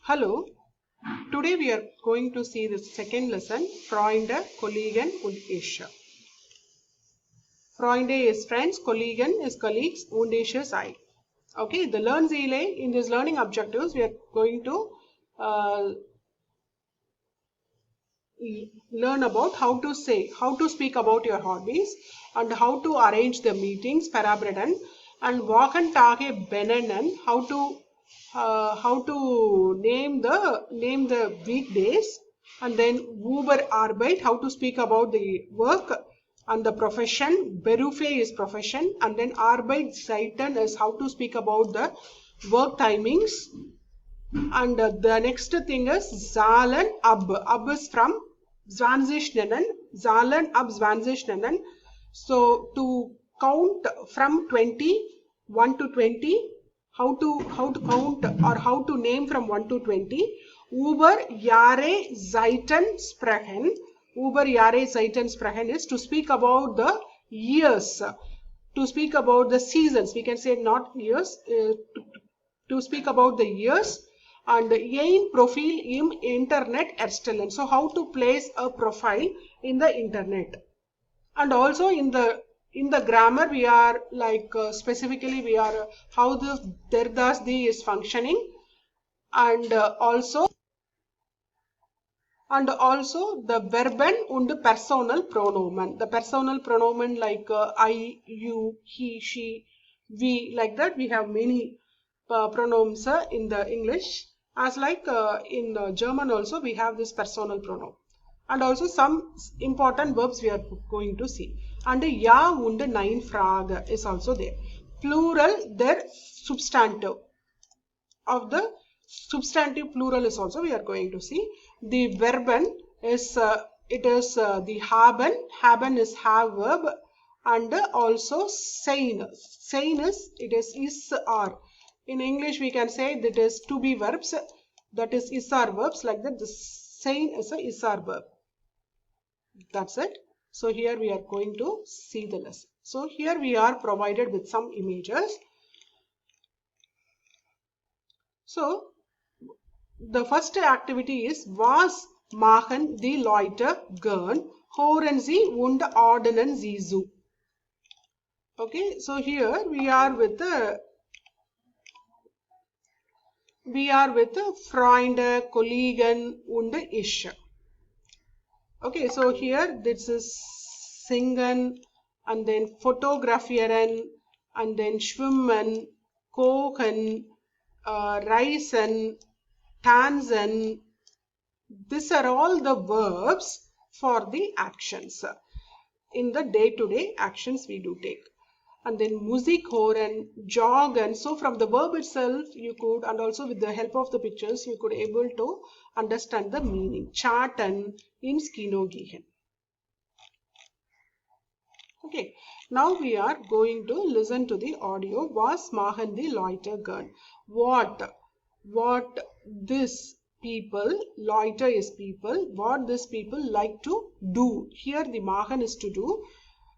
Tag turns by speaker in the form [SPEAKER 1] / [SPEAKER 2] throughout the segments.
[SPEAKER 1] Hallo, today we are going to see the second lesson, Freunde, Kollegen und ich. Freunde is friends, Kollegen is colleagues, und ich is I. Okay, the learn Ziele, in these learning objectives, we are going to learn about how to speak about your hobbies and how to arrange the meetings, verabreden, and Wochentage benennen, how to name the weekdays, and then über Arbeit, how to speak about the work and the profession. Berufe is profession, and then Arbeitszeiten is how to speak about the work timings. And the next thing is Zahlen ab. Ab is from 20 nennen. Zahlen ab 20 nennen. So to count from 1 to 20, how to count or how to name from 1 to 20. Über Jahre Zeiten sprechen. Über Jahre Zeiten sprechen is to speak about the years. To speak about the seasons. We can say not years. To speak about the years. And ein Profil im Internet erstellen. So how to place a profile in the internet. And also in the grammar we are like specifically we are how the der das die is functioning, and also the verben und the personal pronomen. The personal pronomen like I, you, he, she, we, like that. We have many pronouns in the English, as like in German also we have this personal pronoun. And also some important verbs we are going to see. And ja und nein Frage is also there. Plural, their substantive. Of the substantive plural is also we are going to see. The verben is the haben. Haben is have verb, and also sein. Sein is are. In English we can say that is to be verbs, that is are verbs, like that. The sein is a is are verb. That's it. So here we are going to see the lesson. So here we are provided with some images. So the first activity is was machen die Leute gern, hören sie und ordnen sie zu. Okay, so here we are with the Freunde, Kollegen und ich. Okay, so here this is singen, and then fotografieren, and then schwimmen, kochen, reisen, tanzen. These are all the verbs for the actions. In the day-to-day actions we do take. And then Musik hören, joggen. So from the verb itself you could, and also with the help of the pictures, you could able to understand the meaning. Chatten, ins Kino gehen. Okay, now we are going to listen to the audio. Was machen die Leute gern? What this people, Leute is people, what this people like to do. Here the machen is to do.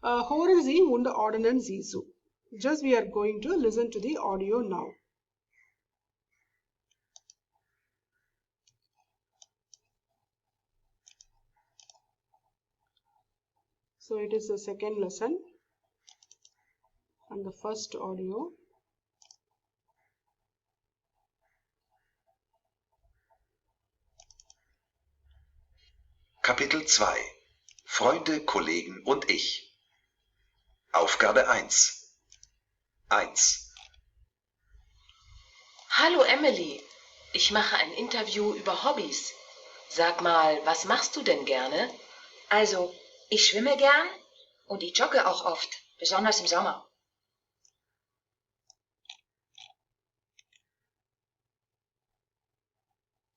[SPEAKER 1] Hören Sie und ordnen Sie zu. Just we are going to listen to the audio now. So it is the second lesson and the first audio.
[SPEAKER 2] Kapitel 2 Freunde, Kollegen und ich. Aufgabe 1. 1.
[SPEAKER 3] Hallo Emily, ich mache ein Interview über Hobbys. Sag mal, was machst du denn gerne?
[SPEAKER 4] Also, ich schwimme gern und ich jogge auch oft, besonders im Sommer.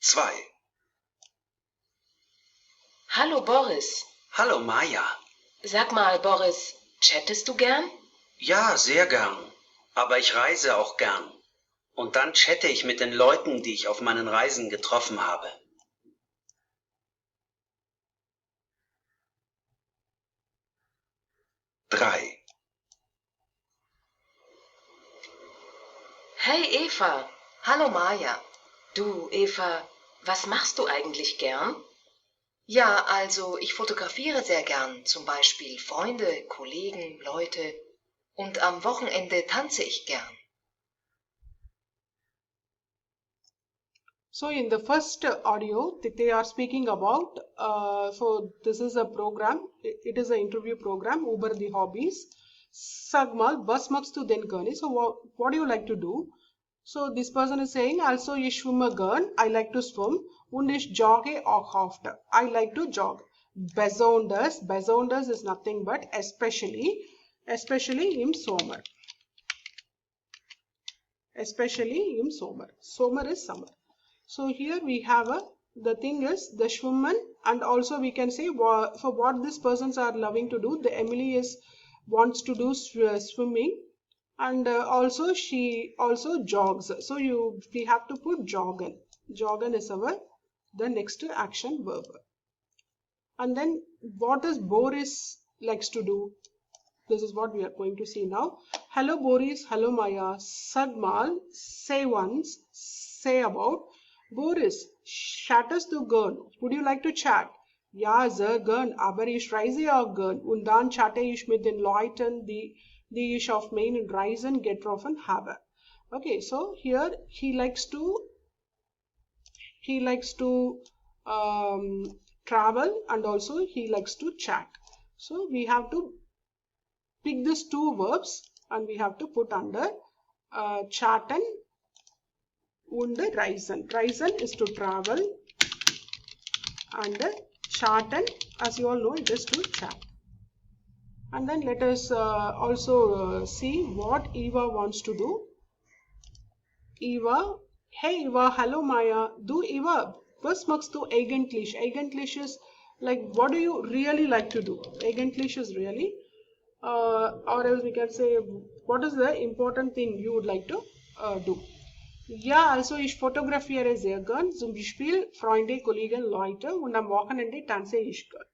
[SPEAKER 2] 2.
[SPEAKER 3] Hallo Boris.
[SPEAKER 5] Hallo Maja.
[SPEAKER 3] Sag mal, Boris, chattest du gern?
[SPEAKER 5] Ja, sehr gern. Aber ich reise auch gern. Und dann chatte ich mit den Leuten, die ich auf meinen Reisen getroffen habe.
[SPEAKER 2] 3.
[SPEAKER 3] Hey Eva.
[SPEAKER 4] Hallo Maja.
[SPEAKER 3] Du, Eva, was machst du eigentlich gern?
[SPEAKER 4] Ja, also ich fotografiere sehr gern, zum Beispiel Freunde, Kollegen, Leute. Und am Wochenende tanze ich gern.
[SPEAKER 1] So in the first audio they are speaking about, so this is a program, it is an interview program, über the hobbies. Sag mal, was machst du denn gerne? So what do you like to do? So this person is saying, also ich schwimme gern, I like to swim. Und ich jogge auch oft, I like to jog. Besonders is nothing but especially im Sommer. Especially im Sommer. Sommer is summer. So here we have the thing is the schwimmen, and also we can say for what these persons are loving to do. The Emily wants to do swimming, and also she also jogs. So we have to put joggen. Joggen is the next action verb. And then what does Boris likes to do? This is what we are going to see now. Hello Boris, hello Maja, sag mal, say once, say about. Boris, chattest du gern? Would you like to chat? Ja, sehr gern, aber ich reise auch gern. Und dann chatte ich mit den Leuten, die ich auf meinen Reisen getroffen habe. Okay, so here he likes to travel, and also he likes to chat. So we have to pick these two verbs and we have to put under chatten und reisen. Reisen is to travel, and chatten, as you all know, it is to chat. And then let us also see what Eva wants to do. Eva, hey Eva, hallo Maja. Du Eva, was machst du eigentlich? Eigentlich is like, what do you really like to do? Eigentlich is really, or else we can say, what is the important thing you would like to do? Ja, also ich fotografiere sehr gern, zum Beispiel Freunde, Kollegen, Leute, und am Wochenende tanze ich gern.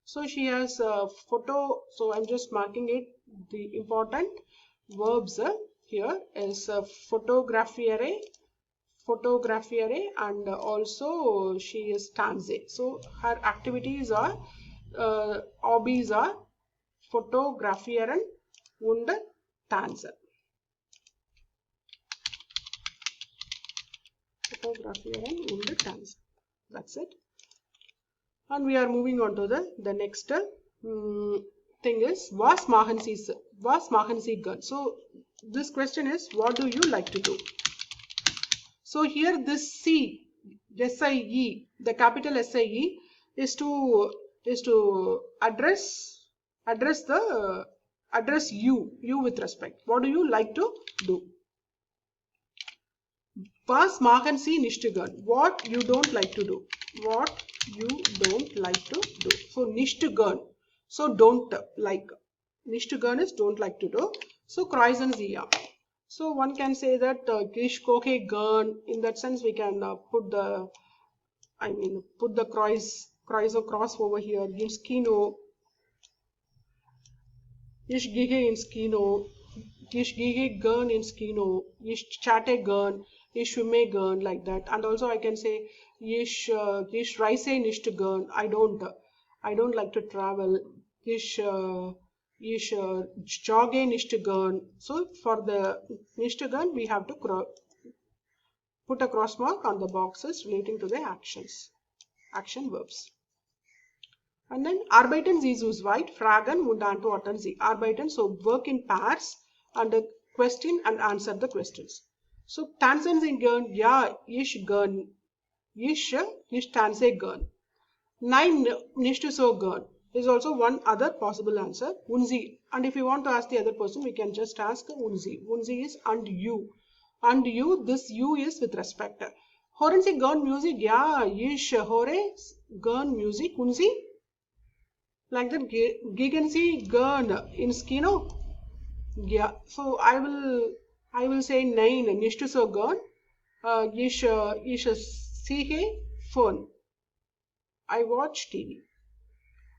[SPEAKER 1] So she has a photo, so I'm just marking it. The important verbs here is fotografiere, and also she is tanze. So her activities are, hobbies are fotografieren und tanzen. Fotografieren und tanzen. That's it. And we are moving on to the next thing is, was machen Sie gern? So this question is, what do you like to do? So here this C, SIE, the capital SIE is to address you with respect. What do you like to do? Was machen Sie nicht gern? What you don't like to do. What you don't like to do. So nicht gern. So don't like. Nicht gern is don't like to do. So kreisen Sie ja. So one can say that ich koche gern. In that sense we can put the cross over here. Ins Kino. Ich gehe ins Kino. Ich gehe gern ins Kino. Ich chatte gern. Ich schwimme gern, like that. And also I can say ich reise nicht gern. I don't like to travel. Ich jogge nicht gern. So for the nicht gern we have to put a cross mark on the boxes relating to the action verbs. And then arbeiten Sie zu zweit, fragen und antworten Sie. Arbeiten, so work in pairs, and question and answer the questions. So tanzen Sie gern? Ja, ich gern. Ich tanze gern. Nein, nicht so gern is also one other possible answer. Und Sie. And if you want to ask the other person, we can just ask und Sie. Und Sie is and you. And you, this you is with respect. Hören Sie gern Music? Ja, ich höre gern Music. Und Sie? Like that, gehen Sie gern ins Kino? Yeah, so I will say nein, nicht so gern. Ich sehe Fern. I watch TV.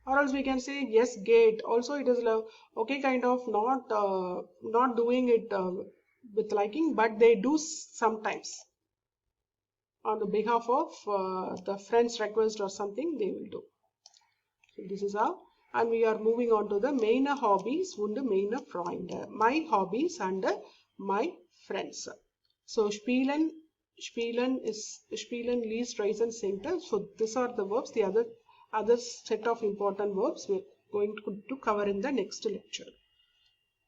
[SPEAKER 1] Or else we can say yes, geht. Also it is okay, kind of not doing it with liking, but they do sometimes. on the behalf of the friend's request or something they will do. So this is how, and we are moving on to the meine Hobbys und meine Freunde. My hobbies and my friends. So spielen liest, reisen, singt. So these are the verbs. The other set of important verbs we're going to cover in the next lecture.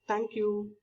[SPEAKER 1] Thank you.